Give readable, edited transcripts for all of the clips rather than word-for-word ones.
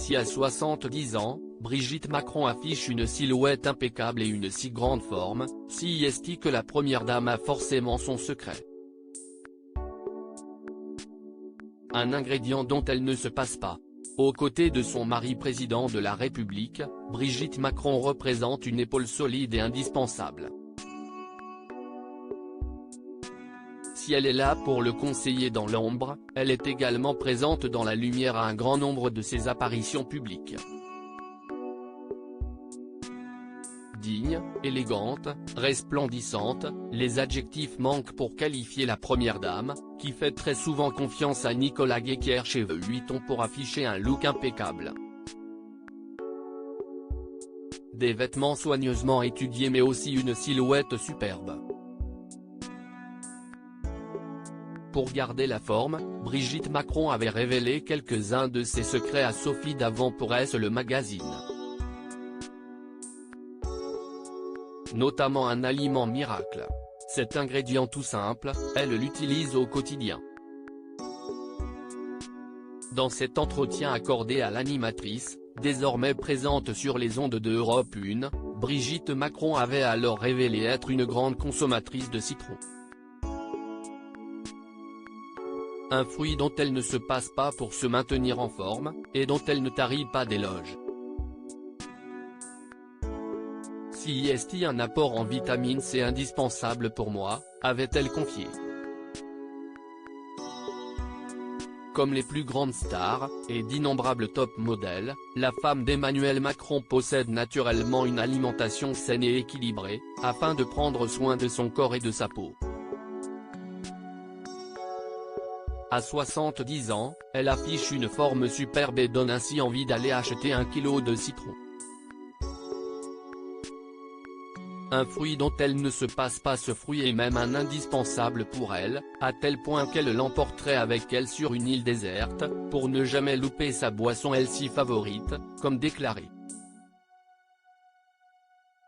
Si à 70 ans, Brigitte Macron affiche une silhouette impeccable et une si grande forme, si est que la première dame a forcément son secret. Un ingrédient dont elle ne se passe pas. Aux côtés de son mari président de la République, Brigitte Macron représente une épaule solide et indispensable. Si elle est là pour le conseiller dans l'ombre, elle est également présente dans la lumière à un grand nombre de ses apparitions publiques. Digne, élégante, resplendissante, les adjectifs manquent pour qualifier la première dame, qui fait très souvent confiance à Nicolas Guéquier chez Vuitton pour afficher un look impeccable. Des vêtements soigneusement étudiés mais aussi une silhouette superbe. Pour garder la forme, Brigitte Macron avait révélé quelques-uns de ses secrets à Sophie Davant pour Elle le magazine. Notamment un aliment miracle. Cet ingrédient tout simple, elle l'utilise au quotidien. Dans cet entretien accordé à l'animatrice, désormais présente sur les ondes de Europe 1, Brigitte Macron avait alors révélé être une grande consommatrice de citron. Un fruit dont elle ne se passe pas pour se maintenir en forme, et dont elle ne tarit pas d'éloges. Si est un apport en vitamine C indispensable pour moi, avait-elle confié. Comme les plus grandes stars, et d'innombrables top modèles, la femme d'Emmanuel Macron possède naturellement une alimentation saine et équilibrée, afin de prendre soin de son corps et de sa peau. À 70 ans, elle affiche une forme superbe et donne ainsi envie d'aller acheter 1 kilo de citron. Un fruit dont elle ne se passe pas, ce fruit est même un indispensable pour elle, à tel point qu'elle l'emporterait avec elle sur une île déserte, pour ne jamais louper sa boisson elle si favorite, comme déclaré.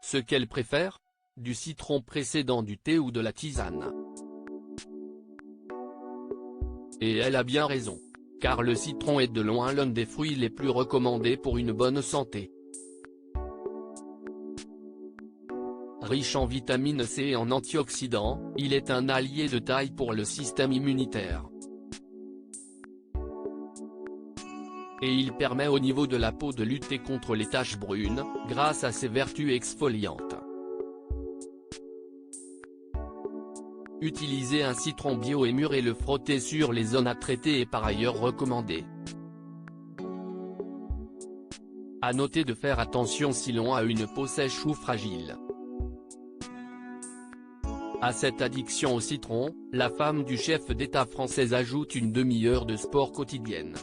Ce qu'elle préfère ? Du citron pressé dans du thé ou de la tisane. Et elle a bien raison. Car le citron est de loin l'un des fruits les plus recommandés pour une bonne santé. Riche en vitamine C et en antioxydants, il est un allié de taille pour le système immunitaire. Et il permet au niveau de la peau de lutter contre les taches brunes, grâce à ses vertus exfoliantes. Utiliser un citron bio et mûr et le frotter sur les zones à traiter est par ailleurs recommandé. À noter de faire attention si l'on a une peau sèche ou fragile. À cette addiction au citron, la femme du chef d'État français ajoute une demi-heure de sport quotidienne.